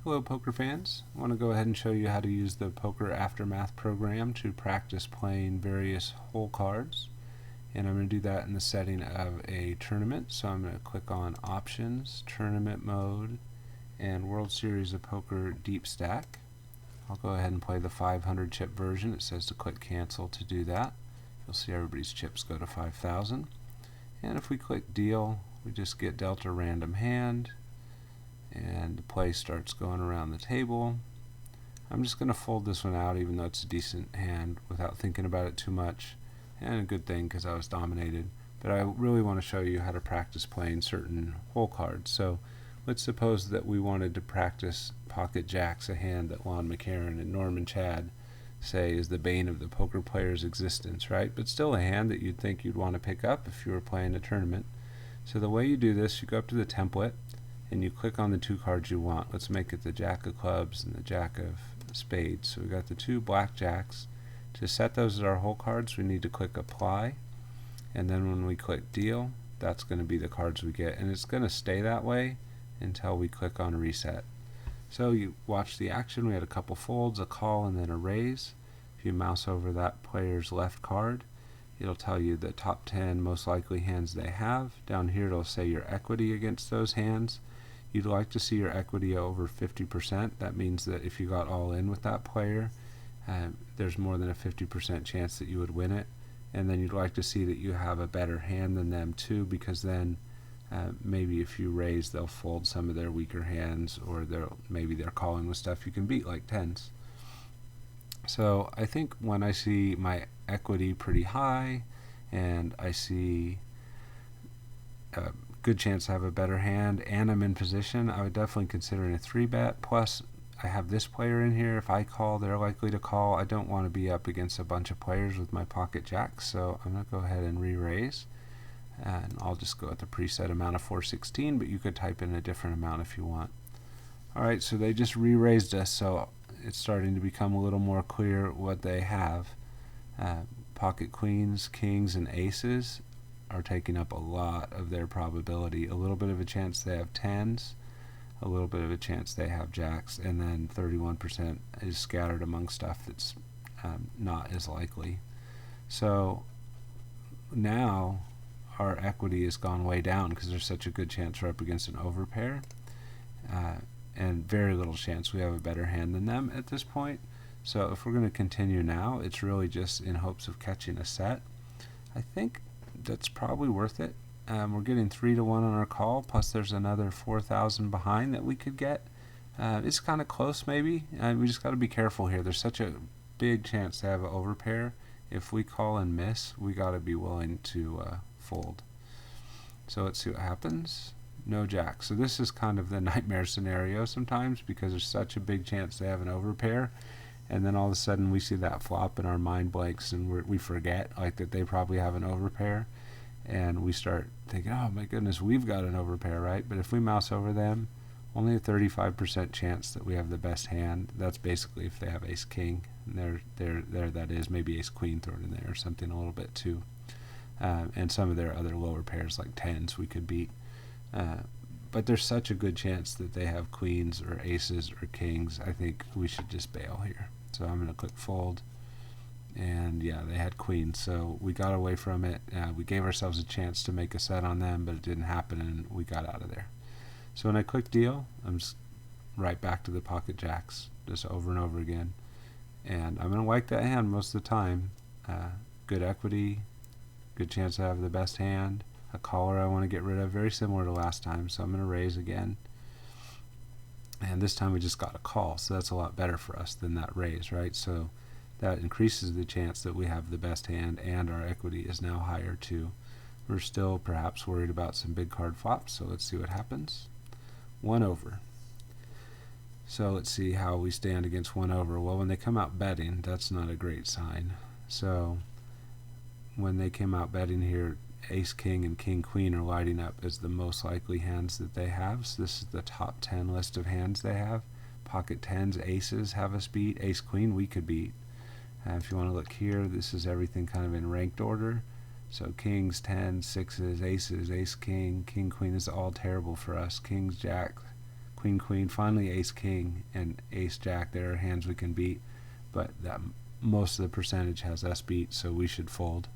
Hello poker fans. I want to go ahead and show you how to use the Poker Aftermath program to practice playing various hole cards. And I'm going to do that in the setting of a tournament. So I'm going to click on Options, Tournament Mode, and World Series of Poker Deep Stack. I'll go ahead and play the 500 chip version. It says to click Cancel to do that. You'll see everybody's chips go to 5,000. And if we click Deal, we just get dealt a random hand, and the play starts going around the table. I'm just going to fold this one out even though it's a decent hand without thinking about it too much, and a good thing because I was dominated. But I really want to show you how to practice playing certain hole cards. So let's suppose that we wanted to practice Pocket Jacks, a hand that Lon McEachern and Norman Chad say is the bane of the poker player's existence, right? But still a hand that you'd think you'd want to pick up if you were playing a tournament. So the way you do this, you go up to the template and you click on the two cards you want. Let's make it the Jack of Clubs and the Jack of Spades. So we've got the two black jacks. To set those as our hole cards, we need to click Apply, and then when we click Deal, that's going to be the cards we get, and it's going to stay that way until we click on Reset. So you watch the action. We had a couple folds, a call, and then a raise. If you mouse over that player's left card, it'll tell you the top 10 most likely hands they have. Down here it'll say your equity against those hands. You'd like to see your equity over 50%. That means that if you got all in with that player, there's more than a 50% chance that you would win it. And then you'd like to see that you have a better hand than them too, because then maybe if you raise, they'll fold some of their weaker hands, or maybe they're calling with stuff you can beat, like tens. So I think when I see my equity pretty high and I see a good chance to have a better hand and I'm in position, I would definitely consider a 3-bet. Plus I have this player in here. If I call, they're likely to call. I don't want to be up against a bunch of players with my pocket jacks, so I'm going to go ahead and re-raise, and I'll just go at the preset amount of 416, but you could type in a different amount if you want. Alright, so they just re-raised us, so it's starting to become a little more clear what they have. Pocket queens, kings, and aces are taking up a lot of their probability. A little bit of a chance they have tens, a little bit of a chance they have jacks, and then 31% is scattered among stuff that's not as likely. So now our equity has gone way down because there's such a good chance we're up against an overpair, and very little chance we have a better hand than them at this point. So if we're going to continue now, it's really just in hopes of catching a set. I think that's probably worth it. We're getting 3-1 on our call, plus there's another 4,000 behind that we could get. It's kind of close maybe. We just got to be careful here. There's such a big chance to have an overpair. If we call and miss, we got to be willing to fold. So let's see what happens. No jack. So this is kind of the nightmare scenario sometimes, because there's such a big chance they have an overpair, and then all of a sudden we see that flop and our mind blanks and we forget like that they probably have an overpair, and we start thinking, oh my goodness, we've got an overpair, right? But if we mouse over them, only a 35% chance that we have the best hand. That's basically if they have ace king, and there that is, maybe ace queen thrown in there or something a little bit too, and some of their other lower pairs like tens we could beat. But there's such a good chance that they have queens or aces or kings. I think we should just bail here. So I'm going to click fold, and yeah, they had queens, so we got away from it. We gave ourselves a chance to make a set on them, but it didn't happen, and we got out of there. So when I click deal, I'm just right back to the pocket jacks, just over and over again, and I'm going to like that hand most of the time. Good equity, good chance to have the best hand. A caller I want to get rid of, very similar to last time, so I'm going to raise again. And this time we just got a call, so that's a lot better for us than that raise, right? So that increases the chance that we have the best hand, and our equity is now higher too. We're still perhaps worried about some big card flops, so let's see what happens. 1 over. So let's see how we stand against 1 over. Well, when they come out betting, that's not a great sign. So when they came out betting here, ace king and king queen are lighting up as the most likely hands that they have. So this is the top 10 list of hands they have. Pocket tens, aces have us beat. Ace queen we could beat. If you want to look here, this is everything kind of in ranked order. So kings, tens, sixes, aces, ace king, king queen is all terrible for us. Kings, jack, queen, queen, finally ace, king, and ace, jack. There are hands we can beat, but most of the percentage has us beat, so we should fold.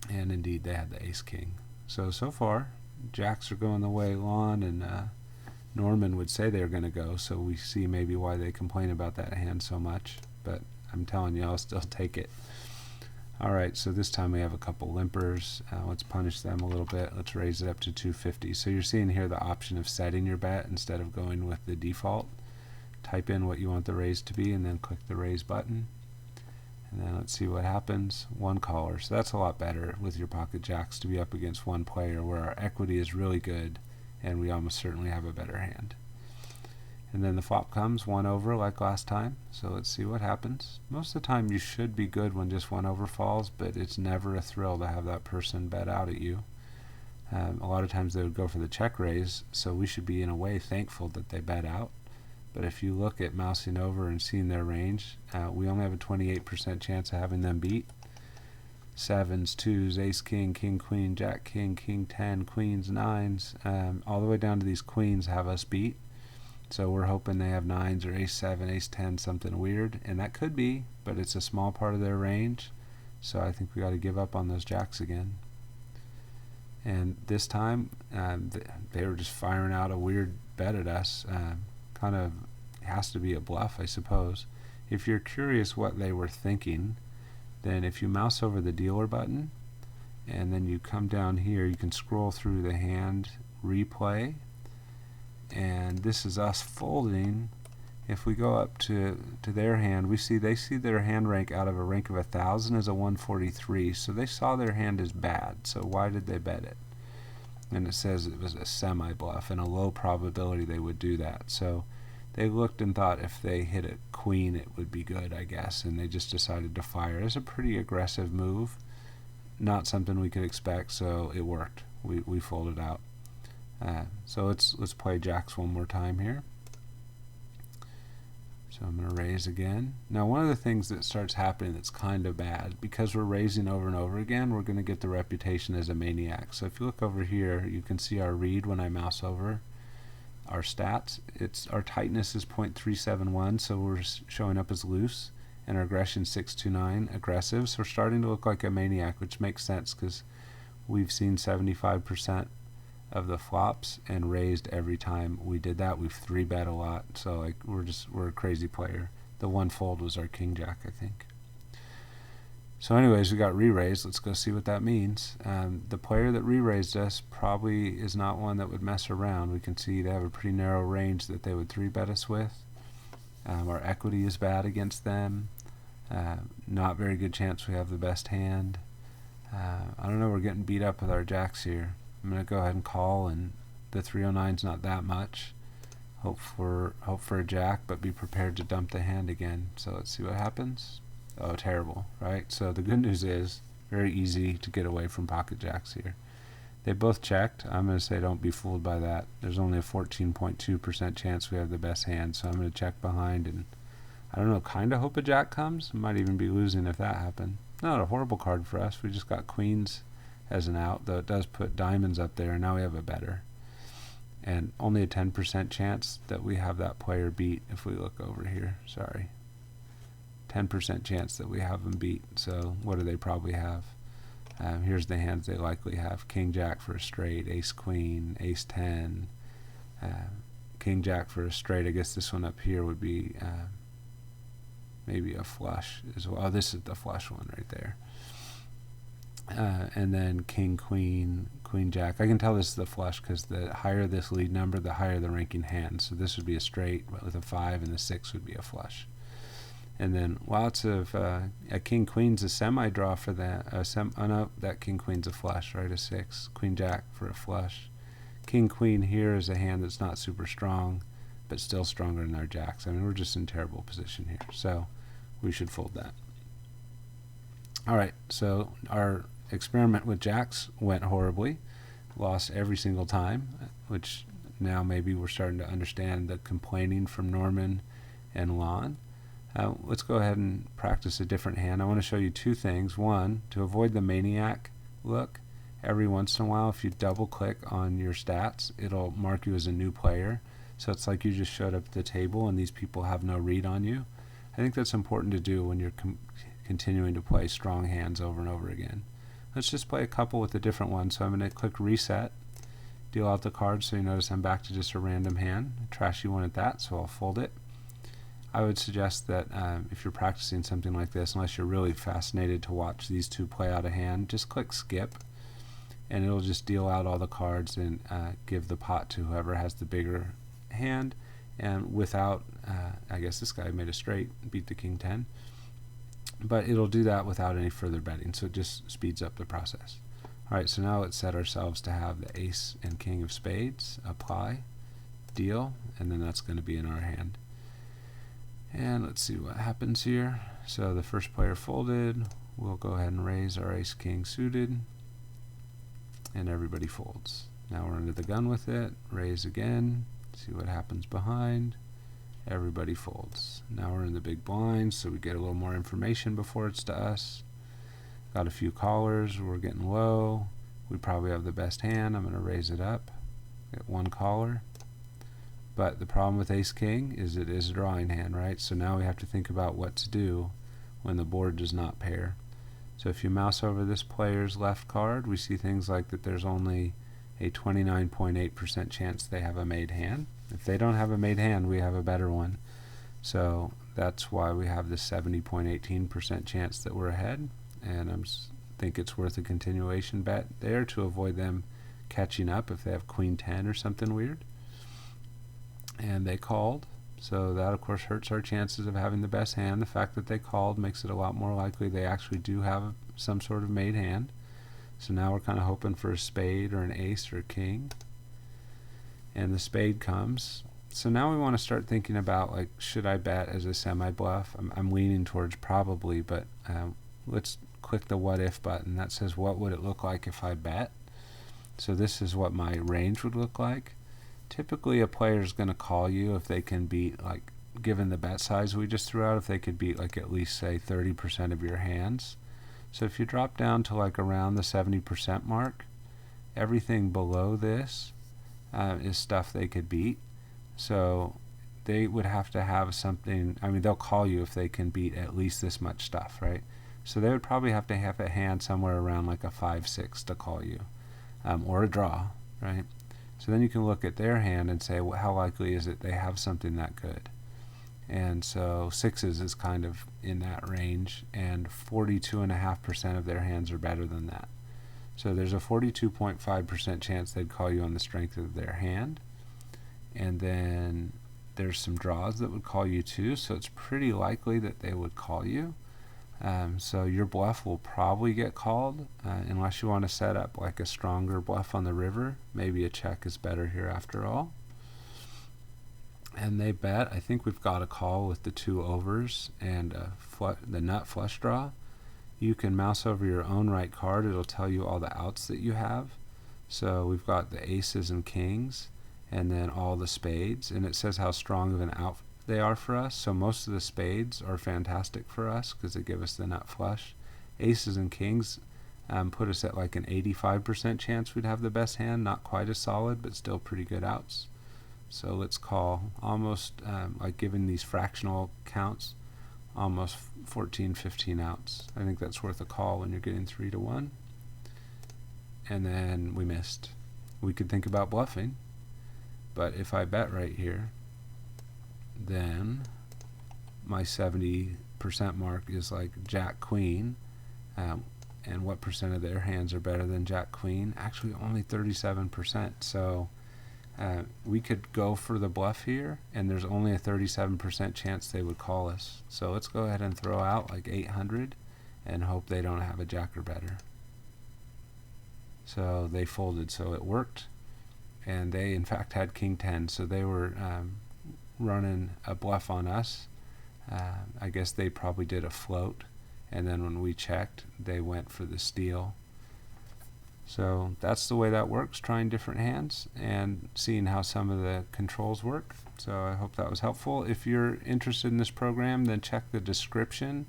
And indeed, they had the ace, king. So far, jacks are going the way Lon and Norman would say they're going to go, so we see maybe why they complain about that hand so much, but I'm telling you, I'll still take it. Alright, so this time we have a couple limpers. Let's punish them a little bit. Let's raise it up to 250. So you're seeing here the option of setting your bet instead of going with the default. Type in what you want the raise to be and then click the raise button. And then let's see what happens. One caller. So that's a lot better with your pocket jacks to be up against one player where our equity is really good and we almost certainly have a better hand. And then the flop comes, one over like last time. So let's see what happens. Most of the time you should be good when just one over falls, but it's never a thrill to have that person bet out at you. A lot of times they would go for the check raise, so we should be in a way thankful that they bet out. But if you look at mousing over and seeing their range, we only have a 28% chance of having them beat. Sevens, twos, ace, king, king, queen, jack, king, king, 10, queens, nines, all the way down to these queens have us beat. So we're hoping they have nines or ace 7, ace 10, something weird, and that could be, but it's a small part of their range, so I think we got to give up on those jacks again. And this time they were just firing out a weird bet at us. Kind of has to be a bluff, I suppose. If you're curious what they were thinking, then if you mouse over the dealer button and then you come down here, you can scroll through the hand replay. And this is us folding. If we go up to their hand, they see their hand rank out of a rank of 1,000 as a 143, so they saw their hand as bad. So why did they bet it? And it says it was a semi-bluff and a low probability they would do that. So they looked and thought if they hit a queen it would be good, I guess, and they just decided to fire. It's a pretty aggressive move, not something we could expect, so it worked. We folded out. So let's play jacks one more time here. So I'm going to raise again. Now one of the things that starts happening that's kind of bad, because we're raising over and over again, we're going to get the reputation as a maniac. So if you look over here, you can see our read when I mouse over our stats. Our tightness is 0.371, so we're showing up as loose, and our aggression 629, aggressive. So we're starting to look like a maniac, which makes sense because we've seen 75% of the flops and raised every time we did that. We've 3-bet a lot, so like we're a crazy player. The one fold was our king jack, I think. So anyways, we got re-raised. Let's go see what that means. The player that re-raised us probably is not one that would mess around. We can see they have a pretty narrow range that they would 3-bet us with. Our equity is bad against them. Not very good chance we have the best hand. I don't know, we're getting beat up with our jacks here. I'm going to go ahead and call, and the 309's not that much. Hope for a jack, but be prepared to dump the hand again. So let's see what happens. Oh, terrible, right? So the good news is very easy to get away from pocket jacks here. They both checked. I'm going to say don't be fooled by that. There's only a 14.2% chance we have the best hand, so I'm going to check behind and I don't know, kind of hope a jack comes. Might even be losing if that happened. Not a horrible card for us. We just got queens as an out, though it does put diamonds up there, and now we have a better. And only a 10% chance that we have that player beat if we look over here. Sorry. 10% chance that we have them beat. So what do they probably have? Here's the hands they likely have. King Jack for a straight, Ace Queen, Ace 10, King Jack for a straight. I guess this one up here would be maybe a flush as well. Oh, this is the flush one right there. And then King, Queen, Queen, Jack. I can tell this is the flush because the higher this lead number, the higher the ranking hand. So this would be a straight with a 5, and the 6 would be a flush. And then lots of a King, Queen's a semi-draw for that. Oh no, that King, Queen's a flush, right? A 6. Queen, Jack for a flush. King, Queen here is a hand that's not super strong, but still stronger than our jacks. I mean, we're just in terrible position here. So we should fold that. All right, so our experiment with jacks went horribly. Lost every single time, which now maybe we're starting to understand the complaining from Norman and Lon. Let's go ahead and practice a different hand. I want to show you two things. One, to avoid the maniac look, every once in a while if you double click on your stats, it'll mark you as a new player. So it's like you just showed up at the table and these people have no read on you. I think that's important to do when you're continuing to play strong hands over and over again. Let's just play a couple with a different one. So I'm going to click reset, deal out the card, so you notice I'm back to just a random hand, a trashy one at that, so I'll fold it. I would suggest that if you're practicing something like this, unless you're really fascinated to watch these two play out a hand, just click skip and it'll just deal out all the cards and give the pot to whoever has the bigger hand, and without, I guess this guy made a straight, beat the king 10, but it'll do that without any further betting, so it just speeds up the process. Alright, so now let's set ourselves to have the ace and king of spades, apply, deal, and then that's going to be in our hand. And let's see what happens here. So the first player folded, we'll go ahead and raise our ace king suited, and everybody folds. Now we're under the gun with it, raise again, see what happens behind, everybody folds. Now we're in the big blind, so we get a little more information before it's to us. Got a few callers, we're getting low, we probably have the best hand, I'm going to raise it up, get one caller. But the problem with ace king is it is a drawing hand, right? So now we have to think about what to do when the board does not pair. So if you mouse over this player's left card, we see things like that there's only a 29.8% chance they have a made hand. If they don't have a made hand, we have a better one. So that's why we have the 70.18% chance that we're ahead, and I think it's worth a continuation bet there to avoid them catching up if they have queen 10 or something weird. And they called, so that of course hurts our chances of having the best hand. The fact that they called makes it a lot more likely they actually do have some sort of made hand. So now we're kind of hoping for a spade or an ace or a king, and the spade comes. So now we want to start thinking about, like, should I bet as a semi-bluff? I'm leaning towards probably, but let's click the what if button. That says what would it look like if I bet. So this is what my range would look like. Typically a player is going to call you if they can beat, like, given the bet size we just threw out, if they could beat like at least say 30% of your hands. So if you drop down to like around the 70% mark, everything below this is stuff they could beat. So they would have to have something, I mean, they'll call you if they can beat at least this much stuff, right? So they would probably have to have a hand somewhere around like a 5-6 to call you, or a draw, right? So then you can look at their hand and say, well, how likely is it they have something that good? And so sixes is kind of in that range, and 42.5% of their hands are better than that. So there's a 42.5% chance they'd call you on the strength of their hand. And then there's some draws that would call you too, so it's pretty likely that they would call you. So your bluff will probably get called, unless you want to set up like a stronger bluff on the river. Maybe a check is better here after all. And they bet. I think we've got a call with the two overs and the nut flush draw. You can mouse over your own right card. It'll tell you all the outs that you have. So we've got the aces and kings, and then all the spades, and it says how strong of an out they are for us. So most of the spades are fantastic for us because they give us the nut flush. Aces and kings put us at like an 85% chance we'd have the best hand. Not quite as solid, but still pretty good outs. So let's call almost, like giving these fractional counts, almost 14-15 outs. I think that's worth a call when you're getting 3-1. And then we missed. We could think about bluffing, but if I bet right here, then my 70% mark is like Jack Queen, and what percent of their hands are better than Jack Queen? Actually only 37%. So we could go for the bluff here, and there's only a 37% chance they would call us. So let's go ahead and throw out like 800 and hope they don't have a jack or better. So they folded, so it worked, and they in fact had king 10, so they were running a bluff on us. I guess they probably did a float, and then when we checked, they went for the steal. So that's the way that works, trying different hands and seeing how some of the controls work. So I hope that was helpful. If you're interested in this program, then check the description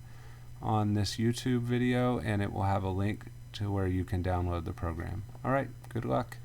on this YouTube video, and it will have a link to where you can download the program. All right, good luck.